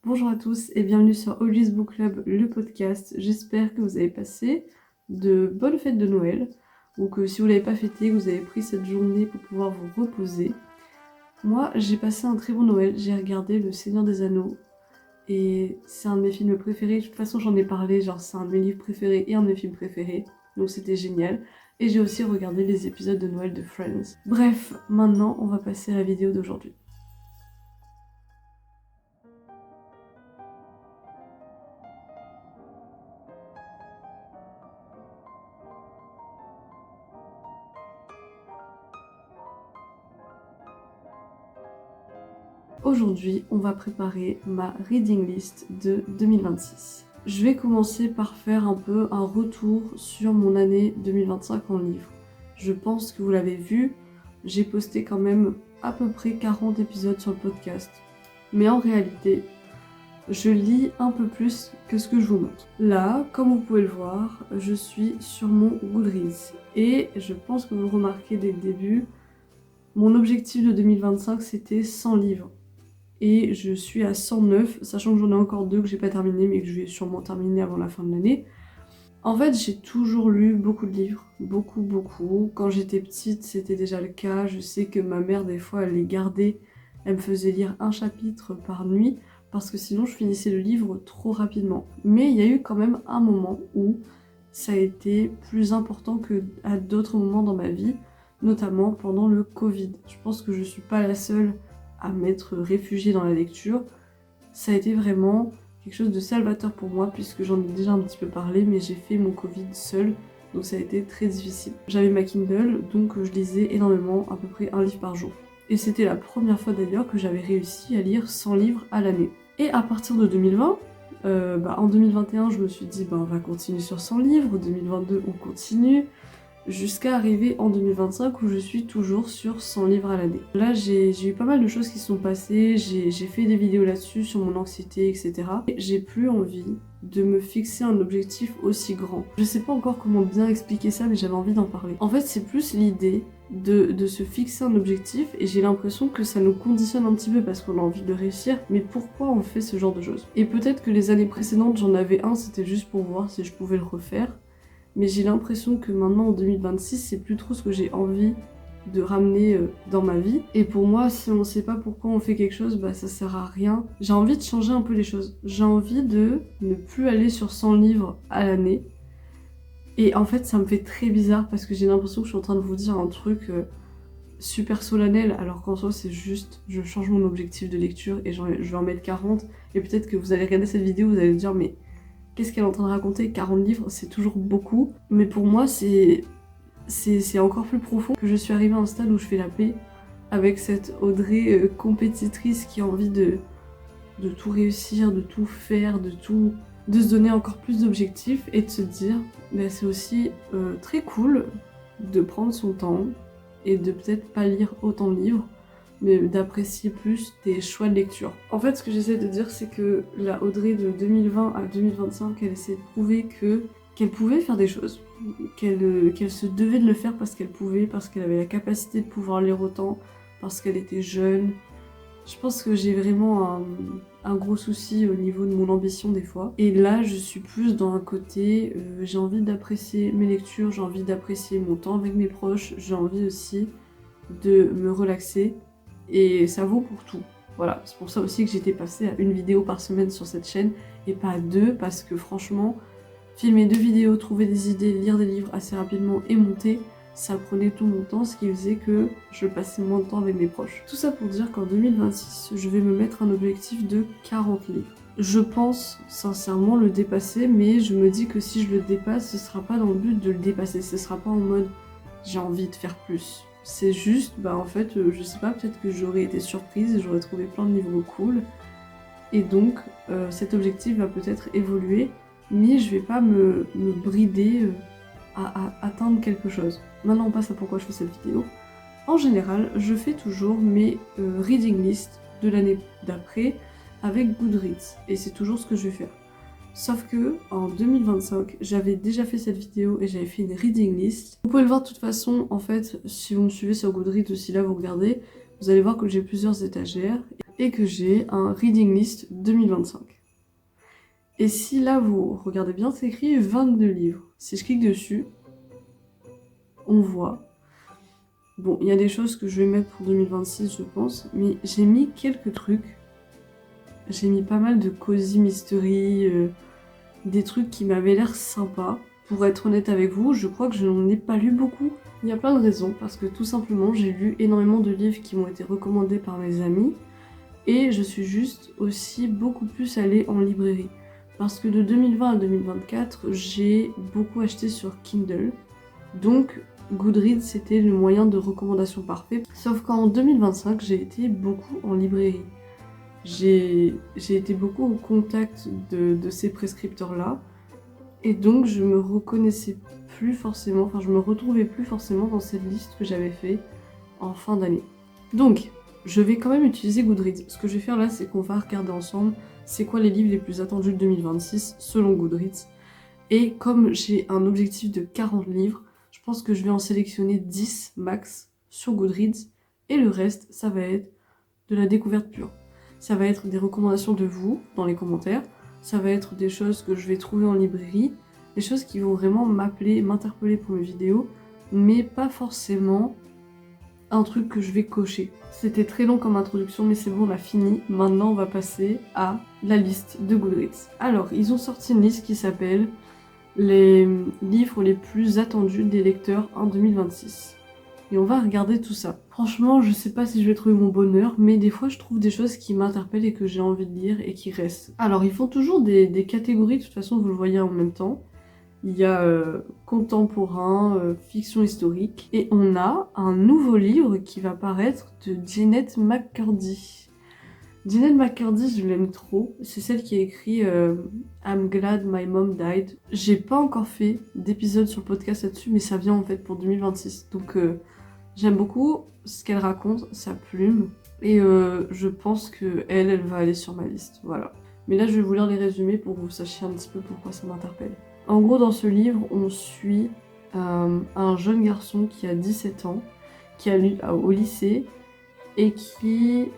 Bonjour à tous et bienvenue sur Olly's Book Club, le podcast. J'espère que vous avez passé de bonnes fêtes de Noël ou que si vous ne l'avez pas fêté, vous avez pris cette journée pour pouvoir vous reposer. Moi, j'ai passé un très bon Noël, j'ai regardé Le Seigneur des Anneaux et c'est un de mes films préférés. De toute façon, j'en ai parlé, genre c'est un de mes livres préférés et un de mes films préférés, donc c'était génial. Et j'ai aussi regardé les épisodes de Noël de Friends. Bref, maintenant, on va passer à la vidéo d'aujourd'hui. Aujourd'hui, on va préparer ma reading list de 2026. Je vais commencer par faire un peu un retour sur mon année 2025 en livre. Je pense que vous l'avez vu, j'ai posté quand même à peu près 40 épisodes sur le podcast. Mais en réalité, je lis un peu plus que ce que je vous montre. Là, comme vous pouvez le voir, je suis sur mon Goodreads. Et je pense que vous le remarquez dès le début, mon objectif de 2025 c'était 100 livres. Et je suis à 109, sachant que j'en ai encore 2 que j'ai pas terminé mais que je vais sûrement terminer avant la fin de l'année. En fait, j'ai toujours lu beaucoup de livres, beaucoup. Quand j'étais petite, c'était déjà le cas. Je sais que ma mère, des fois, elle les gardait. Elle me faisait lire un chapitre par nuit parce que sinon je finissais le livre trop rapidement. Mais il y a eu quand même un moment où ça a été plus important qu'à d'autres moments dans ma vie, notamment pendant le Covid. Je pense que je suis pas la seule à m'être réfugiée dans la lecture. Ça a été vraiment quelque chose de salvateur pour moi puisque j'en ai déjà un petit peu parlé, mais j'ai fait mon Covid seule, donc ça a été très difficile. J'avais ma Kindle, donc je lisais énormément, à peu près un livre par jour. Et c'était la première fois d'ailleurs que j'avais réussi à lire 100 livres à l'année. Et à partir de 2020, en 2021 je me suis dit on va continuer sur 100 livres, 2022 on continue, jusqu'à arriver en 2025 où je suis toujours sur 100 livres à l'année. Là, j'ai eu pas mal de choses qui se sont passées, j'ai fait des vidéos là-dessus sur mon anxiété, etc. Et j'ai plus envie de me fixer un objectif aussi grand. Je sais pas encore comment bien expliquer ça, mais j'avais envie d'en parler. En fait, c'est plus l'idée de se fixer un objectif et j'ai l'impression que ça nous conditionne un petit peu parce qu'on a envie de réussir, mais pourquoi on fait ce genre de choses? Et peut-être que les années précédentes, j'en avais un, c'était juste pour voir si je pouvais le refaire. Mais j'ai l'impression que maintenant en 2026, c'est plus trop ce que j'ai envie de ramener dans ma vie. Et pour moi, si on sait pas pourquoi on fait quelque chose, ça sert à rien. J'ai envie de changer un peu les choses. J'ai envie de ne plus aller sur 100 livres à l'année. Et en fait, ça me fait très bizarre parce que j'ai l'impression que je suis en train de vous dire un truc super solennel, alors qu'en soi, c'est juste, je change mon objectif de lecture et je vais en mettre 40. Et peut-être que vous allez regarder cette vidéo, vous allez dire, mais qu'est-ce qu'elle est en train de raconter? 40 livres, c'est toujours beaucoup. Mais pour moi, c'est encore plus profond que je suis arrivée à un stade où je fais la paix avec cette Audrey compétitrice qui a envie de tout réussir, de tout faire, de se donner encore plus d'objectifs et de se dire, c'est aussi très cool de prendre son temps et de peut-être pas lire autant de livres, mais d'apprécier plus tes choix de lecture. En fait, ce que j'essaie de dire, c'est que la Audrey de 2020 à 2025, elle essaie de prouver qu'elle pouvait faire des choses, qu'elle se devait de le faire parce qu'elle pouvait, parce qu'elle avait la capacité de pouvoir lire autant, parce qu'elle était jeune. Je pense que j'ai vraiment un gros souci au niveau de mon ambition des fois. Et là, je suis plus dans un côté, j'ai envie d'apprécier mes lectures, j'ai envie d'apprécier mon temps avec mes proches, j'ai envie aussi de me relaxer. Et ça vaut pour tout. Voilà, c'est pour ça aussi que j'étais passée à une vidéo par semaine sur cette chaîne et pas à 2, parce que franchement, filmer 2 vidéos, trouver des idées, lire des livres assez rapidement et monter, ça prenait tout mon temps, ce qui faisait que je passais moins de temps avec mes proches. Tout ça pour dire qu'en 2026, je vais me mettre un objectif de 40 livres. Je pense sincèrement le dépasser, mais je me dis que si je le dépasse, ce sera pas dans le but de le dépasser, ce sera pas en mode j'ai envie de faire plus. C'est juste, en fait, je sais pas, peut-être que j'aurais été surprise et j'aurais trouvé plein de livres cool. Et donc, cet objectif va peut-être évoluer, mais je vais pas me brider à atteindre quelque chose. Maintenant, on passe à pourquoi je fais cette vidéo. En général, je fais toujours mes reading list de l'année d'après avec Goodreads. Et c'est toujours ce que je vais faire. Sauf que en 2025, j'avais déjà fait cette vidéo et j'avais fait une reading list. Vous pouvez le voir de toute façon, en fait, si vous me suivez sur Goodreads aussi, là vous regardez, vous allez voir que j'ai plusieurs étagères. et que j'ai un reading list 2025. Et si là vous regardez bien, c'est écrit 22 livres. Si je clique dessus, on voit. Bon, il y a des choses que je vais mettre pour 2026, je pense, mais j'ai mis quelques trucs. J'ai mis pas mal de cozy mystery, des trucs qui m'avaient l'air sympas. Pour être honnête avec vous, je crois que je n'en ai pas lu beaucoup. Il y a plein de raisons, parce que tout simplement, j'ai lu énormément de livres qui m'ont été recommandés par mes amis, et je suis juste aussi beaucoup plus allée en librairie. Parce que de 2020 à 2024, j'ai beaucoup acheté sur Kindle, donc Goodreads c'était le moyen de recommandation parfait. Sauf qu'en 2025, j'ai été beaucoup en librairie. J'ai été beaucoup au contact de ces prescripteurs-là, et donc je me reconnaissais plus forcément, enfin je me retrouvais plus forcément dans cette liste que j'avais fait en fin d'année. Donc, je vais quand même utiliser Goodreads. Ce que je vais faire là, c'est qu'on va regarder ensemble c'est quoi les livres les plus attendus de 2026 selon Goodreads. Et comme j'ai un objectif de 40 livres, je pense que je vais en sélectionner 10 max sur Goodreads, et le reste, ça va être de la découverte pure. Ça va être des recommandations de vous dans les commentaires, ça va être des choses que je vais trouver en librairie, des choses qui vont vraiment m'appeler, m'interpeller pour mes vidéos, mais pas forcément un truc que je vais cocher. C'était très long comme introduction, mais c'est bon, on a fini. Maintenant, on va passer à la liste de Goodreads. Alors, ils ont sorti une liste qui s'appelle les livres les plus attendus des lecteurs en 2026. Et on va regarder tout ça. Franchement, je sais pas si je vais trouver mon bonheur, mais des fois je trouve des choses qui m'interpellent et que j'ai envie de lire et qui restent. Alors, ils font toujours des catégories, de toute façon vous le voyez en même temps. Il y a contemporain, fiction historique, et on a un nouveau livre qui va paraître de Jennette McCurdy. Jennette McCurdy, je l'aime trop. C'est celle qui a écrit I'm Glad My Mom Died. J'ai pas encore fait d'épisode sur le podcast là-dessus, mais ça vient en fait pour 2026. Donc j'aime beaucoup ce qu'elle raconte, sa plume, et je pense que elle va aller sur ma liste. Voilà. Mais là, je vais vous lire les résumés pour que vous sachiez un petit peu pourquoi ça m'interpelle. En gros, dans ce livre, on suit un jeune garçon qui a 17 ans, qui est au lycée, et qui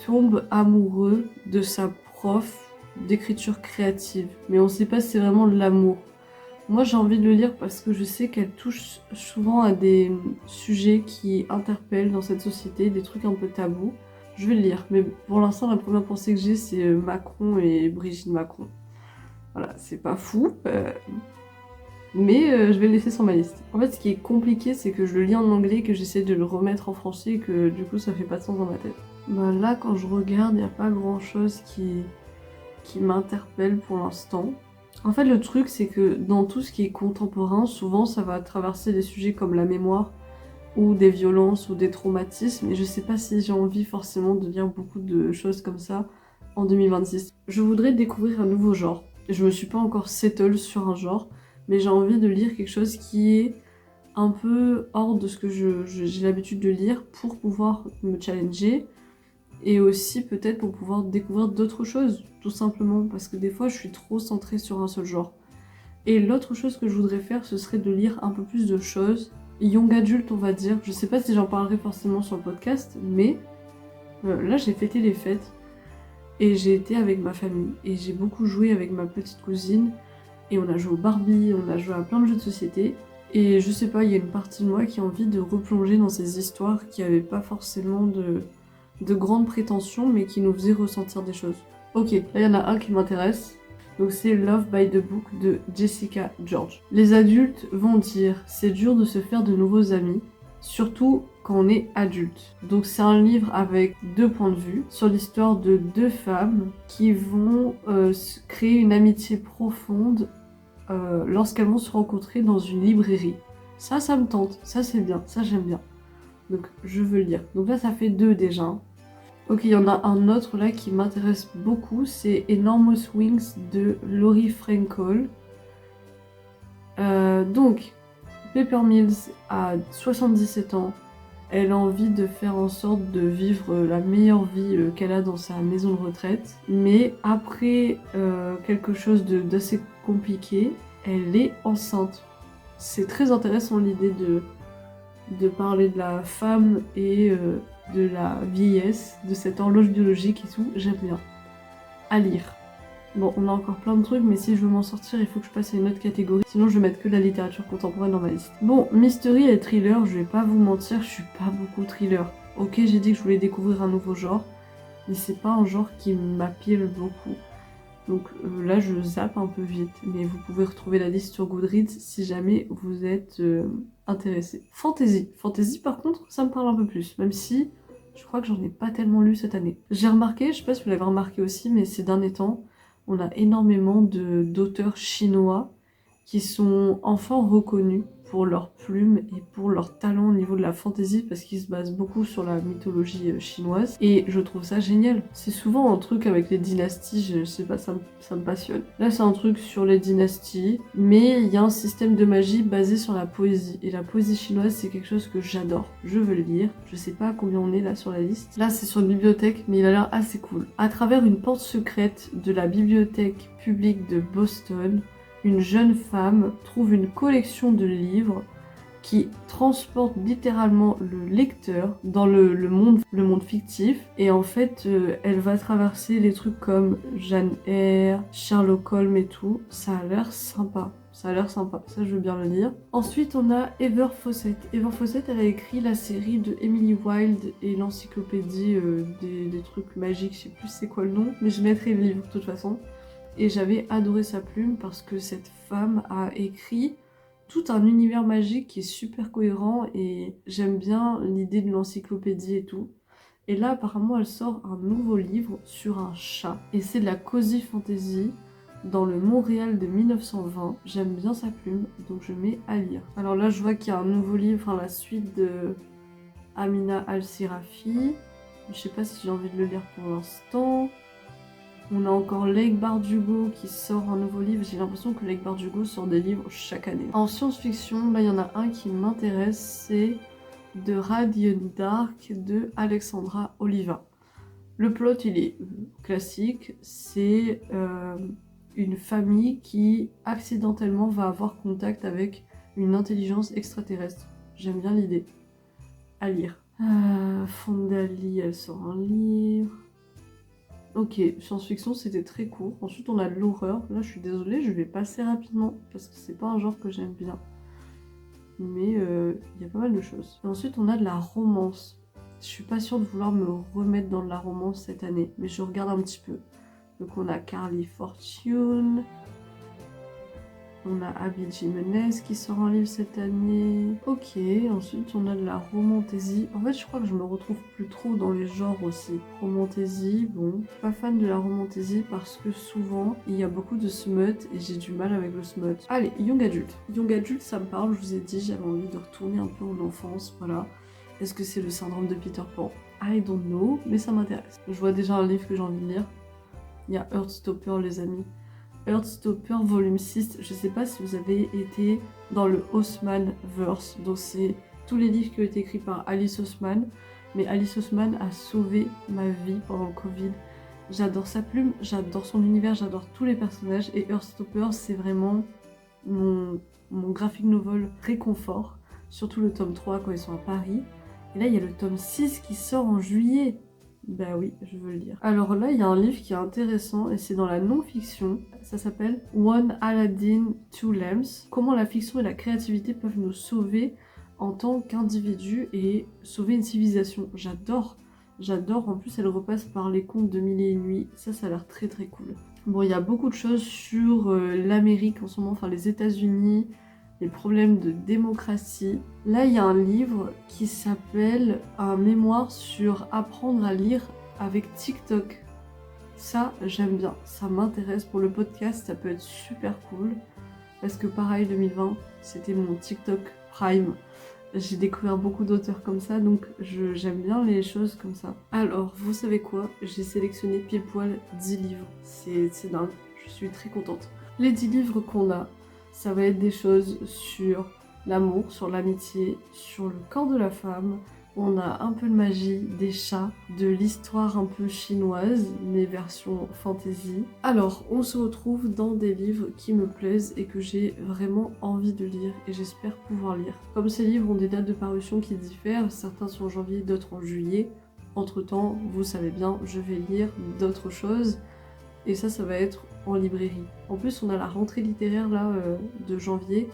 tombe amoureux de sa prof d'écriture créative. Mais on ne sait pas si c'est vraiment de l'amour. Moi, j'ai envie de le lire parce que je sais qu'elle touche souvent à des sujets qui interpellent dans cette société, des trucs un peu tabous. Je vais le lire, mais pour l'instant, la première pensée que j'ai, c'est Macron et Brigitte Macron. Voilà, c'est pas fou, mais je vais le laisser sur ma liste. En fait, ce qui est compliqué, c'est que je le lis en anglais, que j'essaie de le remettre en français, et que du coup, ça fait pas de sens dans ma tête. Bah là, quand je regarde, il n'y a pas grand-chose qui m'interpelle pour l'instant. En fait, le truc, c'est que dans tout ce qui est contemporain, souvent, ça va traverser des sujets comme la mémoire, ou des violences, ou des traumatismes, et je sais pas si j'ai envie forcément de lire beaucoup de choses comme ça en 2026. Je voudrais découvrir un nouveau genre. Je me suis pas encore settle sur un genre, mais j'ai envie de lire quelque chose qui est un peu hors de ce que j'ai l'habitude de lire pour pouvoir me challenger, et aussi peut-être pour pouvoir découvrir d'autres choses, tout simplement, parce que des fois je suis trop centrée sur un seul genre. Et l'autre chose que je voudrais faire, ce serait de lire un peu plus de choses, young adulte on va dire. Je sais pas si j'en parlerai forcément sur le podcast, mais là j'ai fêté les fêtes, et j'ai été avec ma famille, et j'ai beaucoup joué avec ma petite cousine, et on a joué au Barbie, on a joué à plein de jeux de société, et je sais pas, il y a une partie de moi qui a envie de replonger dans ces histoires qui avaient pas forcément de grandes prétentions, mais qui nous faisaient ressentir des choses. Ok, là il y en a un qui m'intéresse, donc c'est Love by the Book de Jessica George. Les adultes vont dire, c'est dur de se faire de nouveaux amis, surtout quand on est adulte. Donc c'est un livre avec deux points de vue sur l'histoire de deux femmes qui vont créer une amitié profonde lorsqu'elles vont se rencontrer dans une librairie. Ça me tente, ça c'est bien, ça j'aime bien. Donc je veux le lire. Donc là ça fait 2 déjà. Ok, il y en a un autre là qui m'intéresse beaucoup, c'est Enormous Wings de Laurie Frankel. Donc, Pepper Mills a 77 ans. Elle a envie de faire en sorte de vivre la meilleure vie qu'elle a dans sa maison de retraite. Mais après quelque chose d'assez compliqué, elle est enceinte. C'est très intéressant l'idée de parler de la femme et de la vieillesse, de cette horloge biologique et tout, j'aime bien. À lire. Bon, on a encore plein de trucs, mais si je veux m'en sortir, il faut que je passe à une autre catégorie. Sinon, je vais mettre que de la littérature contemporaine dans ma liste. Bon, mystery et thriller, je vais pas vous mentir, je suis pas beaucoup thriller. Ok, j'ai dit que je voulais découvrir un nouveau genre, mais c'est pas un genre qui m'appelle beaucoup. Donc là, je zappe un peu vite, mais vous pouvez retrouver la liste sur Goodreads si jamais vous êtes intéressé. Fantasy. Fantasy, par contre, ça me parle un peu plus, même si je crois que j'en ai pas tellement lu cette année. J'ai remarqué, je sais pas si vous l'avez remarqué aussi, mais ces derniers temps, on a énormément d'auteurs chinois qui sont enfin reconnus pour leurs plumes et pour leur talent au niveau de la fantasy parce qu'ils se basent beaucoup sur la mythologie chinoise et je trouve ça génial. C'est souvent un truc avec les dynasties, je sais pas, ça me passionne. Là c'est un truc sur les dynasties, mais il y a un système de magie basé sur la poésie et la poésie chinoise c'est quelque chose que j'adore. Je veux le lire, je sais pas à combien on est là sur la liste. Là c'est sur une bibliothèque mais il a l'air assez cool. À travers une porte secrète de la bibliothèque publique de Boston, une jeune femme trouve une collection de livres qui transporte littéralement le lecteur dans le monde fictif. Et en fait, elle va traverser des trucs comme Jane Eyre, Sherlock Holmes et tout. Ça a l'air sympa. Ça a l'air sympa, ça je veux bien le lire. Ensuite, on a Ever Fawcett. Ever Fawcett, elle a écrit la série de Emily Wilde et l'encyclopédie des trucs magiques. Je sais plus c'est quoi le nom, mais je mettrai le livre de toute façon. Et j'avais adoré sa plume parce que cette femme a écrit tout un univers magique qui est super cohérent et j'aime bien l'idée de l'encyclopédie et tout. Et là, apparemment, elle sort un nouveau livre sur un chat. Et c'est de la cozy fantasy dans le Montréal de 1920. J'aime bien sa plume, donc je mets à lire. Alors là, je vois qu'il y a un nouveau livre, la suite de Amina Al-Sirafi. Je sais pas si j'ai envie de le lire pour l'instant. On a encore Lake Bardugo qui sort un nouveau livre. J'ai l'impression que Lake Bardugo sort des livres chaque année. En science-fiction, là il y en a un qui m'intéresse, c'est The Radiant Dark de Alexandra Oliva. Le plot il est classique, c'est une famille qui accidentellement va avoir contact avec une intelligence extraterrestre. J'aime bien l'idée. À lire. Fondali, elle sort un livre. Ok, science-fiction c'était très court. Ensuite on a de l'horreur. Là je suis désolée, je vais passer rapidement parce que c'est pas un genre que j'aime bien. Mais il y a pas mal de choses. Et ensuite on a de la romance. Je suis pas sûre de vouloir me remettre dans de la romance cette année, mais je regarde un petit peu. Donc on a Carly Fortune. On a Abby Jimenez qui sort un livre cette année. Ok, ensuite on a de la romantaisie. En fait, je crois que je me retrouve plus trop dans les genres aussi. Romantaisie, bon, pas fan de la romantaisie parce que souvent il y a beaucoup de smut et j'ai du mal avec le smut. Allez, Young Adult. Young Adult, ça me parle, je vous ai dit, j'avais envie de retourner un peu en enfance, voilà. Est-ce que c'est le syndrome de Peter Pan? I don't know, mais ça m'intéresse. Je vois déjà un livre que j'ai envie de lire. Il y a Heartstopper, les amis. Heartstopper volume 6, je sais pas si vous avez été dans le Haussmann-verse, donc c'est tous les livres qui ont été écrits par Alice Haussmann, mais Alice Haussmann a sauvé ma vie pendant le Covid. J'adore sa plume, j'adore son univers, j'adore tous les personnages, et Heartstopper c'est vraiment mon graphic novel réconfort, surtout le tome 3 quand ils sont à Paris. Et là il y a le tome 6 qui sort en juillet. Bah oui, je veux le lire. Alors là, il y a un livre qui est intéressant et c'est dans la non-fiction. Ça s'appelle One Aladdin, Two Lamps. Comment la fiction et la créativité peuvent nous sauver en tant qu'individus et sauver une civilisation. J'adore. J'adore. En plus, elle repasse par les contes de Mille et une nuits. Ça a l'air très très cool. Bon, il y a beaucoup de choses sur l'Amérique en ce moment, enfin les États-Unis, les problèmes de démocratie. Là, il y a un livre qui s'appelle Un mémoire sur apprendre à lire avec TikTok. Ça, j'aime bien. Ça m'intéresse pour le podcast, ça peut être super cool. Parce que pareil, 2020, c'était mon TikTok Prime. J'ai découvert beaucoup d'auteurs comme ça, donc j'aime bien les choses comme ça. Alors, vous savez quoi? J'ai sélectionné pile poil 10 livres. C'est dingue, je suis très contente. Les 10 livres qu'on a, ça va être des choses sur l'amour, sur l'amitié, sur le corps de la femme, on a un peu de magie, des chats, de l'histoire un peu chinoise, mais version fantasy. Alors, on se retrouve dans des livres qui me plaisent et que j'ai vraiment envie de lire et j'espère pouvoir lire. Comme ces livres ont des dates de parution qui diffèrent, certains sont en janvier, d'autres en juillet. Entre-temps, vous savez bien, je vais lire d'autres choses et ça va être en librairie. En plus, on a la rentrée littéraire là de janvier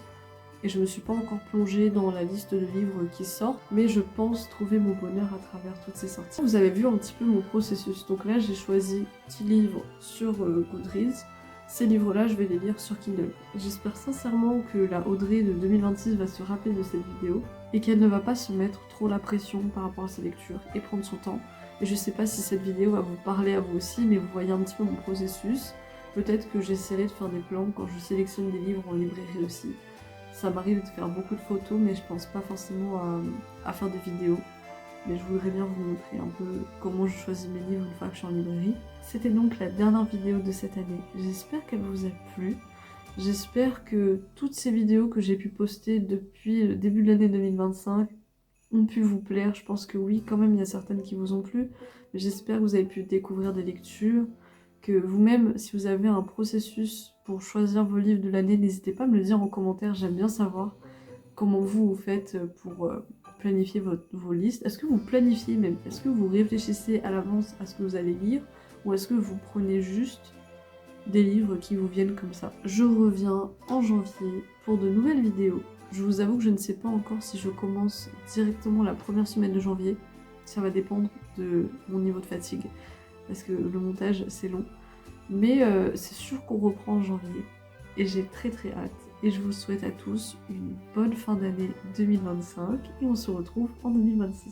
et je me suis pas encore plongée dans la liste de livres qui sortent, mais je pense trouver mon bonheur à travers toutes ces sorties. Vous avez vu un petit peu mon processus, donc là j'ai choisi 10 livres sur Goodreads. Ces livres-là, je vais les lire sur Kindle. J'espère sincèrement que la Audrey de 2026 va se rappeler de cette vidéo et qu'elle ne va pas se mettre trop la pression par rapport à sa lecture et prendre son temps. Et je sais pas si cette vidéo va vous parler à vous aussi, mais vous voyez un petit peu mon processus. Peut-être que j'essaierai de faire des plans quand je sélectionne des livres en librairie aussi. Ça m'arrive de faire beaucoup de photos, mais je pense pas forcément à faire des vidéos. Mais je voudrais bien vous montrer un peu comment je choisis mes livres une fois que je suis en librairie. C'était donc la dernière vidéo de cette année. J'espère qu'elle vous a plu. J'espère que toutes ces vidéos que j'ai pu poster depuis le début de l'année 2025 ont pu vous plaire. Je pense que oui, quand même, il y a certaines qui vous ont plu. Mais j'espère que vous avez pu découvrir des lectures, que vous-même, si vous avez un processus pour choisir vos livres de l'année, n'hésitez pas à me le dire en commentaire, j'aime bien savoir comment vous faites pour planifier vos listes. Est-ce que vous planifiez même? Est-ce que vous réfléchissez à l'avance à ce que vous allez lire? Ou est-ce que vous prenez juste des livres qui vous viennent comme ça? Je reviens en janvier pour de nouvelles vidéos. Je vous avoue que je ne sais pas encore si je commence directement la première semaine de janvier. Ça va dépendre de mon niveau de fatigue, parce que le montage c'est long. Mais c'est sûr qu'on reprend en janvier. Et j'ai très hâte. Et je vous souhaite à tous une bonne fin d'année 2025. Et on se retrouve en 2026.